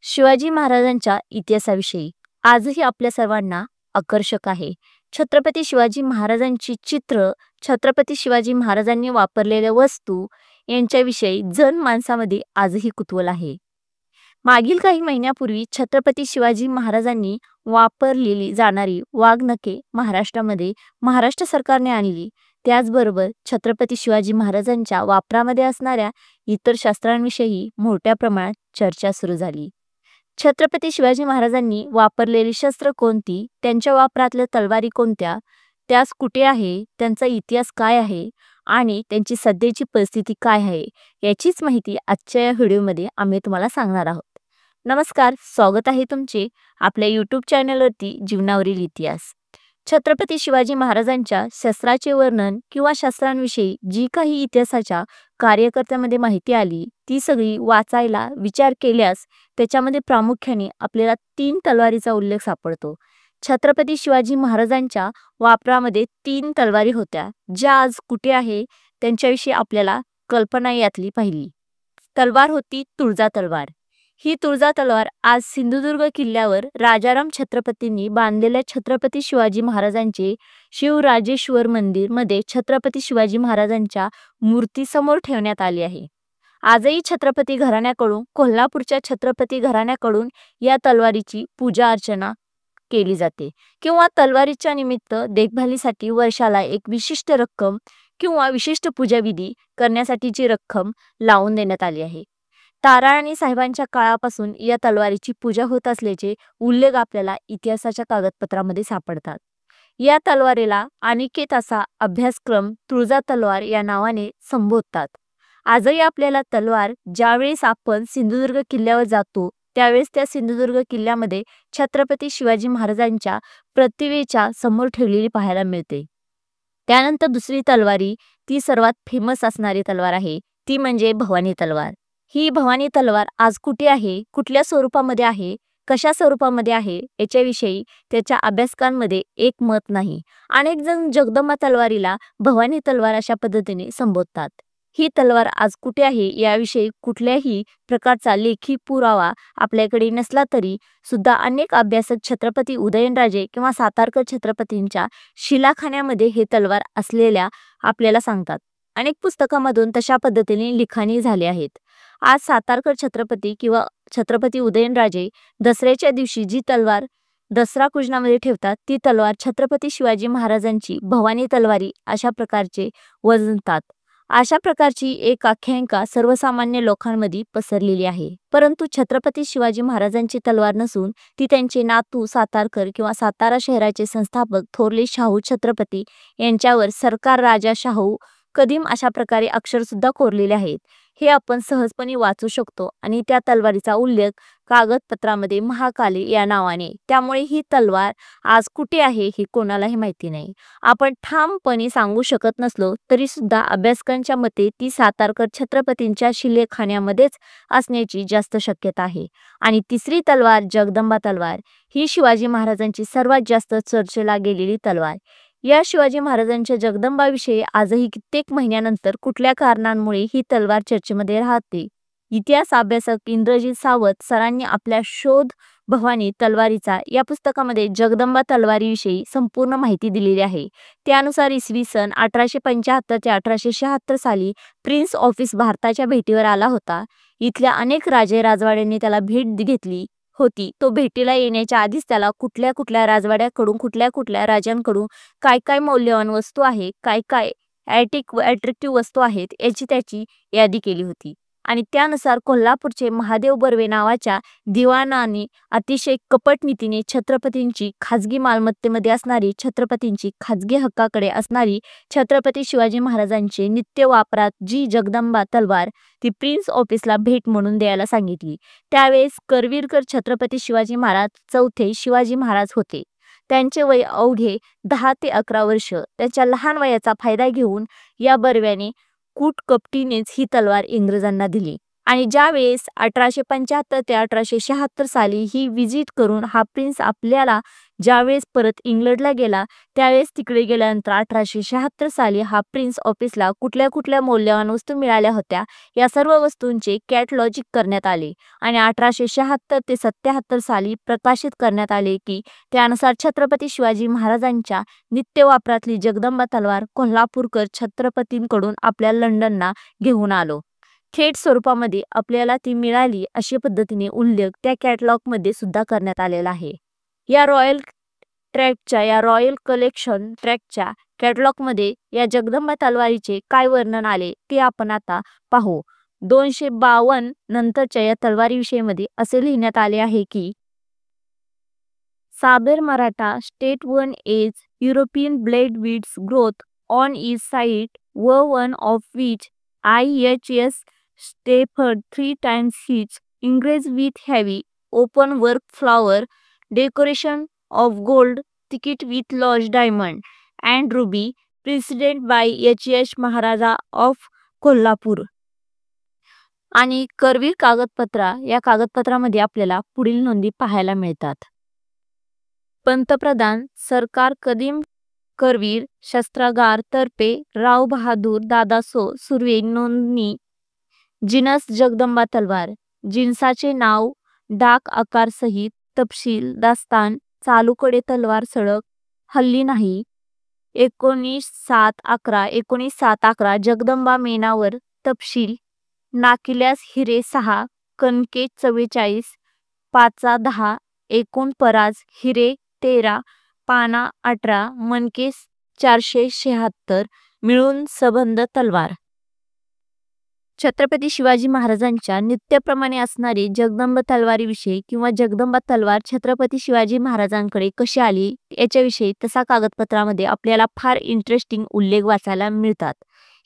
शिवाजी महाराजांच्या इतिहासाविषयी आजही आपल्या सर्वांना आकर्षक आहे. छत्रपती शिवाजी महाराजांची चित्र, छत्रपती शिवाजी महाराजांनी वापरलेल्या वस्तू यांच्याविषयी जनमानसामध्ये आजही कुतूहल आहे. मागील काही महिन्यापूर्वी छत्रपती शिवाजी महाराजांनी वापरलेली जाणारी वाघनखे महाराष्ट्रामध्ये महाराष्ट्र सरकारने आणली. त्याचबरोबर छत्रपती शिवाजी महाराजांच्या वापरामध्ये असणाऱ्या इतर शस्त्रांविषयी मोठ्या प्रमाणात चर्चा सुरू झाली. छत्रपती शिवाजी महाराजांनी वापरलेली शस्त्र कोणती, त्यांच्या वापरातल्या तलवारी कोणत्या, त्यास कुठे आहे, त्यांचा इतिहास काय आहे आणि त्यांची सध्याची परिस्थिती काय आहे, याचीच माहिती आजच्या या व्हिडिओमध्ये आम्ही तुम्हाला सांगणार आहोत. नमस्कार, स्वागत आहे तुमचे आपल्या यूट्यूब चॅनलवरती जीवनावरील इतिहास. छत्रपती शिवाजी महाराजांच्या शस्त्राचे वर्णन किंवा शस्त्रांविषयी जी काही इतिहासाच्या कार्यकर्त्यामध्ये माहिती आली ती सगळी वाचायला विचार केल्यास त्याच्यामध्ये प्रामुख्याने आपल्याला 3 तलवारीचा उल्लेख सापडतो. छत्रपती शिवाजी महाराजांच्या वापरामध्ये 3 तलवारी होत्या, ज्या आज कुठे आहे त्यांच्याविषयी आपल्याला कल्पना यातली पहिली तलवार होती तुळजा तलवार. ही तुळजा तलवार आज सिंधुदुर्ग किल्ल्यावर राजाराम छत्रपतींनी बांधलेल्या छत्रपती शिवाजी महाराजांचे शिवराजेश्वर मंदिर मध्ये छत्रपती शिवाजी महाराजांच्या मूर्तीसमोर ठेवण्यात आली आहे. आजही छत्रपती घराण्याकडून, कोल्हापूरच्या छत्रपती घराण्याकडून या तलवारीची पूजा अर्चना केली जाते किंवा तलवारीच्या निमित्त देखभालीसाठी वर्षाला एक विशिष्ट रक्कम किंवा विशिष्ट पूजाविधी करण्यासाठीची रक्कम लावून देण्यात आली आहे. ताराणी साहेबांच्या काळापासून या तलवारीची पूजा होत असल्याचे उल्लेख आपल्याला इतिहासाच्या कागदपत्रामध्ये सापडतात. या तलवारीला अनिकेत असा अभ्यासक्रम तुळजा तलवार या नावाने संबोधतात. आजही आपल्याला तलवार ज्यावेळेस आपण सिंधुदुर्ग किल्ल्यावर जातो त्यावेळेस त्या सिंधुदुर्ग किल्ल्यामध्ये छत्रपती शिवाजी महाराजांच्या प्रतिमेच्या समोर ठेवलेली पाहायला मिळते. त्यानंतर दुसरी तलवारी, ती सर्वात फेमस असणारी तलवार आहे, ती म्हणजे भवानी तलवार. ही भवानी तलवार आज कुठे आहे, कुठल्या स्वरूपामध्ये आहे, कशा स्वरूपामध्ये आहे याच्याविषयी त्याच्या अभ्यासकांमध्ये एक मत नाही. अनेक जण जगदंबा तलवारीला भवानी तलवार अशा पद्धतीने संबोधतात. ही तलवार आज कुठे आहे याविषयी कुठल्याही प्रकारचा लेखी पुरावा आपल्याकडे नसला तरी सुद्धा अनेक अभ्यासक छत्रपती उदयनराजे किंवा सातारकर छत्रपतींच्या शिलाखान्यामध्ये हे तलवार असलेल्या आपल्याला सांगतात. अनेक पुस्तकांमधून तशा पद्धतीने लिखाणी झाले आहेत. आज सातारकर छत्रपती किंवा छत्रपती उदयनराजे दसऱ्याच्या दिवशी जी तलवार दसरा कुंजनामध्ये ठेवतात ती तलवार छत्रपती शिवाजी महाराजांची भवानी तलवारी अशा प्रकारचे वजनतात. अशा प्रकारची एक आख्यायिका सर्वसामान्य लोकांमध्ये पसरलेली आहे. परंतु छत्रपती शिवाजी महाराजांची तलवार नसून ती त्यांचे नातू सातारकर किंवा सातारा शहराचे संस्थापक थोरले शाहू छत्रपती यांच्यावर सरकार राजा शाहू कदीम अशा प्रकारे अक्षर सुद्धा कोरलेले आहेत. हे आपण सहजपणे वाचू शकतो आणि त्या तलवारीचा उल्लेख कागदपत्रामध्ये महाकाली या नावाने. त्यामुळे ही तलवार आज कुठे आहे हे कोणालाही माहिती नाही. आपण ठामपणे सांगू शकत नसलो तरी सुद्धा अभ्यासकांच्या मते ती सातारकर छत्रपतींच्या शिलेखान्यामध्येच असण्याची जास्त शक्यता आहे. आणि तिसरी तलवार जगदंबा तलवार ही शिवाजी महाराजांची सर्वात जास्त चर्चेला गेलेली तलवार. या शिवाजी महाराजांच्या जगदंबाविषयी आजही कित्येक महिन्यानंतर कुठल्या कारणांमुळे ही तलवार चर्चेमध्ये राहते. इतिहास अभ्यासक इंद्रजित सावत सरांनी आपल्या शोध भवानी तलवारीचा या पुस्तकामध्ये जगदंबा तलवारीविषयी संपूर्ण माहिती दिलेली आहे. त्यानुसार इसवी सन 1875 ते 1876 साली प्रिन्स ऑफिस भारताच्या भेटीवर आला होता. इथल्या अनेक राजे राजवाड्यांनी त्याला भेट घेतली होती. तो भेटीला येण्याच्या आधीच त्याला कुठल्या कुठल्या राजवाड्याकडून कुठल्या कुठल्या राजांकडून काय काय मौल्यवान वस्तू आहे, काय काय अट्रॅक्टिव्ह वस्तू आहेत याची त्याची यादी केली होती. आणि त्यानुसार कोल्हापूरचे महादेव बर्वे नावाच्या दिवाणाने अतिशय कपट नीतीने छत्रपतींची खाजगी मालमत्तेमध्ये असणारी, छत्रपतींची खाजगी हक्काकडे असणारी छत्रपती शिवाजी महाराजांचे नित्य वापरात जी जगदंबा तलवार ती प्रिन्स ऑफिसला भेट म्हणून द्यायला सांगितली. त्यावेळेस करवीरकर छत्रपती शिवाजी महाराज चौथे शिवाजी महाराज होते. त्यांचे वय अवघे 10 ते 11 वर्ष. त्याच्या लहान वयाचा फायदा घेऊन या बर्व्याने कूटकपटीनेच ही तलवार इंग्रजांना दिली आणि ज्यावेळेस 1875 ते 1876 साली ही विजिट करून हा प्रिन्स आपल्याला ज्यावेळेस परत इंग्लंडला गेला, त्यावेळेस तिकडे गेल्यानंतर 1876 साली हा प्रिन्स ऑफिसला कुठल्या कुठल्या मौल्यवान वस्तू मिळाल्या होत्या या सर्व वस्तूंचे कॅटलॉजिक करण्यात आले आणि 1876 ते 77 साली प्रकाशित करण्यात आले की त्यानुसार छत्रपती शिवाजी महाराजांच्या नित्य वापरातली जगदंबा तलवार कोल्हापूरकर छत्रपतींकडून आपल्या लंडनला घेऊन आलो. थेट स्वरूपामध्ये आपल्याला ती मिळाली अशा पद्धतीने उल्लेख त्या कॅटलॉगमध्ये सुद्धा करण्यात आलेला आहे. या रॉयल कलेक्शन ट्रॅकच्या कॅटलॉगमध्ये या जगदंबा तलवारीचे काय वर्णन आले ते आपण आता पाहू. 252 नंतरच्या या तलवारीविषयीमध्ये असे लिहिण्यात आले आहे की साबर मराठा स्टेट वन एज European blade weeds growth on is side one of which IHS Stafford 3 times his engraved with heavy open work flower decoration of gold ticket with large diamond and ruby presented by H.S. Maharaja of Kolhapur. आणि करवीर कागदपत्रा या कागदपत्रामध्ये आपल्याला पुढील नोंदी पाहायला मिळतात. पंतप्रधान सरकार कदीम करवीर शस्त्रागार तर्फे राव बहादूर दादासो सुर्वे नोंदणी जिनस जगदंबा तलवार जिन्साचे नाव डाक आकार सहित तपशील दास्तान चालूकडे तलवार सडक हल्ली नाही 19/7/11 जगदंबा मेनावर तपशील नाकिल्यास हिरे 6 कणके 44 5/10 एकूण पराज हिरे 13 पाना 18 मनके 476 मिळून सबंध तलवार. छत्रपती शिवाजी महाराजांच्या नित्यप्रमाणे असणारी जगदंबा तलवारीविषयी किंवा जगदंबा तलवार छत्रपती शिवाजी महाराजांकडे कशी आली याच्याविषयी तसा कागदपत्रामध्ये आपल्याला फार इंटरेस्टिंग उल्लेख वाचायला मिळतात.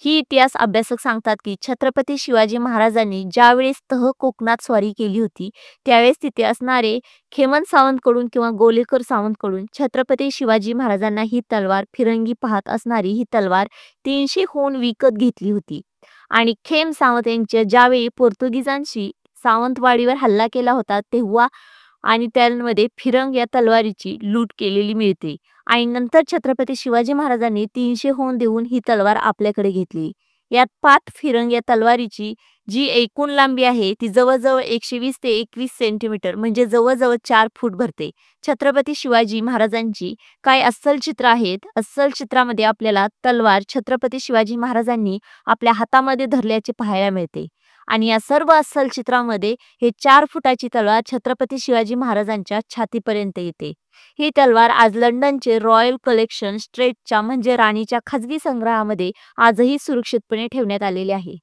ही इतिहास अभ्यासक सांगतात की छत्रपती शिवाजी महाराजांनी ज्यावेळेस कोकणात स्वारी केली होती त्यावेळेस तिथे असणारे खेमन सावंतकडून किंवा गोलेकर सावंतकडून छत्रपती शिवाजी महाराजांना ही तलवार फिरंगी पाहत असणारी ही तलवार 300 होऊन विकत घेतली होती. आणि खेम सावंत यांच्या ज्यावेळी पोर्तुगीजांशी सावंतवाडीवर हल्ला केला होता तेव्हा आणि त्यामध्ये फिरंग या तलवारीची लूट केलेली मिळते आणि नंतर छत्रपती शिवाजी महाराजांनी 300 होऊन देऊन ही तलवार आपल्याकडे घेतली. यात 5 फिरंग या तलवारीची जी एकूण लांबी आहे ती जवळजवळ 120 ते 21 सेंटीमीटर म्हणजे जवळजवळ 4 फूट भरते. छत्रपती शिवाजी महाराजांची काय अस्सल चित्र आहेत. अस्सल चित्रामध्ये आपल्याला तलवार छत्रपती शिवाजी महाराजांनी आपल्या हातामध्ये धरल्याचे पाहायला मिळते आणि या सर्व अस्सल चित्रामध्ये हे 4 फुटाची तलवार छत्रपती शिवाजी महाराजांच्या छातीपर्यंत येते. ही तलवार आज लंडनचे रॉयल कलेक्शन स्ट्रेटच्या म्हणजे राणीच्या खाजगी संग्रहामध्ये आजही सुरक्षितपणे ठेवण्यात आलेली आहे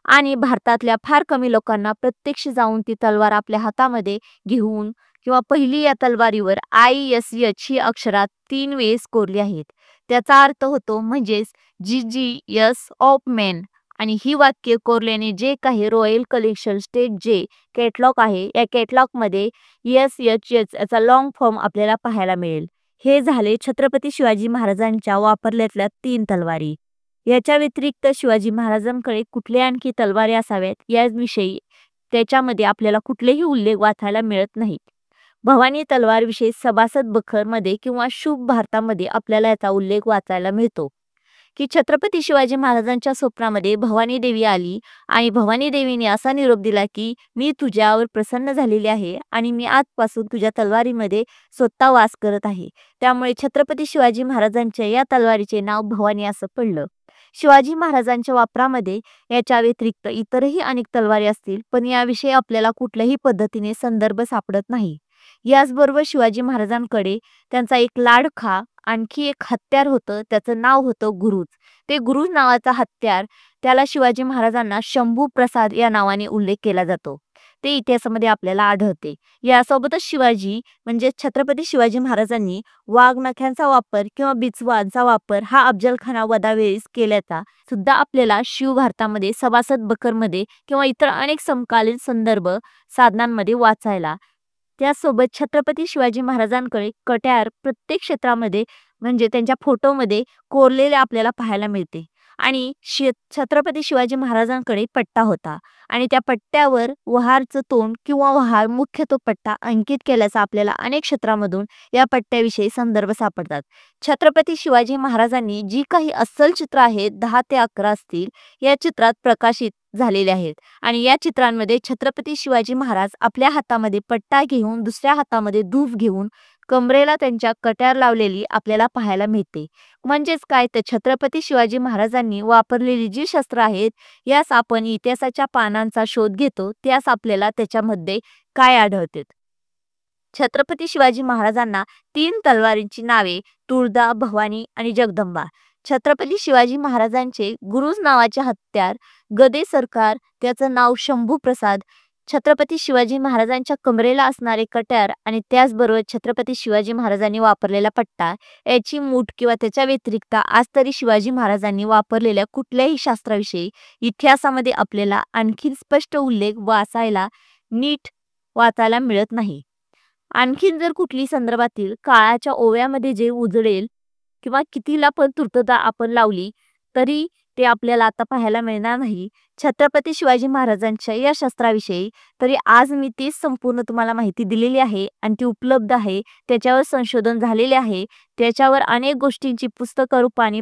आणि भारतातल्या फार कमी लोकांना प्रत्यक्ष जाऊन ती तलवार आपल्या हातामध्ये घेऊन किंवा पहिली या तलवारीवर ISH ही अक्षरात 3 वेळेस कोरली आहेत. त्याचा अर्थ होतो म्हणजेच GGS ऑफ मॅन आणि ही वाक्य कोरल्याने जे काही रॉयल कलेक्शन स्टेट जे कॅटलॉग आहे या कॅटलॉगमध्ये SHS याचा लॉंग फॉर्म आपल्याला पाहायला मिळेल. हे झाले छत्रपती शिवाजी महाराजांच्या वापरल्यातल्या 3 तलवारी. याच्या व्यतिरिक्त शिवाजी महाराजांकडे कुठल्या आणखी तलवारी असाव्यात याविषयी त्याच्यामध्ये आपल्याला कुठलेही उल्लेख वाचायला मिळत नाहीत. भवानी तलवार विषयी सभासद बखरमध्ये किंवा शुभ भारतामध्ये आपल्याला याचा उल्लेख वाचायला मिळतो की छत्रपती शिवाजी महाराजांच्या स्वप्नामध्ये भवानी देवी आली आणि भवानी देवीने असा निरोप दिला की मी तुझ्यावर प्रसन्न झालेली आहे आणि मी आजपासून तुझ्या तलवारीमध्ये स्वतः वास करत आहे. त्यामुळे छत्रपती शिवाजी महाराजांच्या या तलवारीचे नाव भवानी असं पडलं. शिवाजी महाराजांच्या वापरामध्ये याच्या व्यतिरिक्त इतरही अनेक तलवारी असतील पण याविषयी आपल्याला कुठल्याही पद्धतीने संदर्भ सापडत नाही. याचबरोबर शिवाजी महाराजांकडे त्यांचा एक लाडखा आणखी एक हत्यार होतं त्याचं नाव होतं गुरुज. ते गुरुज नावाचा हत्यार त्याला शिवाजी महाराजांना शंभू प्रसाद या नावाने उल्लेख केला जातो. ते इतिहासामध्ये आपल्याला आढळते. यासोबतच शिवाजी म्हणजे छत्रपती शिवाजी महाराजांनी वाघनख्यांचा वापर किंवा बिचवांचा वापर हा अफजलखाना वधावेळेस केल्याचा सुद्धा आपल्याला शिवभारतामध्ये सभासद बखरमध्ये किंवा इतर अनेक समकालीन संदर्भ साधनांमध्ये वाचायला. त्यासोबत छत्रपती शिवाजी महाराजांकडे कट्यार प्रत्येक क्षेत्रामध्ये म्हणजे त्यांच्या फोटोमध्ये कोरलेले आपल्याला पाहायला मिळते आणि छत्रपती शिवाजी महाराजांकडे पट्टा होता आणि त्या पट्ट्यावर वहारचं तोंड किंवा वहार मुख्य तो पट्टा अंकित केल्याचा आपल्याला अनेक क्षेत्रामधून या पट्ट्याविषयी संदर्भ सापडतात. छत्रपती शिवाजी महाराजांनी जी काही अस्सल चित्र आहेत 10 ते 11 असतील, या चित्रात प्रकाशित झालेले आहेत आणि या चित्रांमध्ये छत्रपती शिवाजी महाराज आपल्या हातामध्ये पट्टा घेऊन दुसऱ्या हातामध्ये धूप घेऊन कमरेला त्यांच्या कट्यार लावलेली आपल्याला पाहायला मिळते. म्हणजेच काय तर छत्रपती शिवाजी महाराजांनी वापरलेली जी शस्त्र आहेत, यास आपण इतिहासाच्या पानांचा शोध घेतो त्यास आपल्याला त्याच्यामध्ये काय आढळते. छत्रपती शिवाजी महाराजांना 3 तलवारींची नावे तुळजा, भवानी आणि जगदंबा. छत्रपती शिवाजी महाराजांचे गुरुज नावाचे हत्यार गदे सरकार, त्याचं नाव शंभू प्रसाद. छत्रपती शिवाजी महाराजांच्या कमरेला असणारे कट्यार आणि त्याचबरोबर छत्रपती शिवाजी महाराजांनी वापरलेला पट्टा याची मूठ किंवा त्याच्या व्यतिरिक्त आज तरी शिवाजी महाराजांनी वापरलेल्या कुठल्याही शास्त्राविषयी इतिहासामध्ये आपल्याला आणखी स्पष्ट उल्लेख नीट वाचायला मिळत नाही. आणखीन जर कुठली संदर्भातील काळाच्या ओव्यामध्ये जे उजळेल किंवा कितीला पण तूर्तता आपण लावली तरी ते आपल्याला आता पाहायला मिळणार नाही छत्रपती शिवाजी महाराजांच्या या शस्त्राविषयी. तरी आज मी तीच संपूर्ण तुम्हाला माहिती दिलेली आहे आणि ती उपलब्ध आहे. त्याच्यावर संशोधन झालेले आहे. त्याच्यावर अनेक गोष्टींची पुस्तकं रूपाने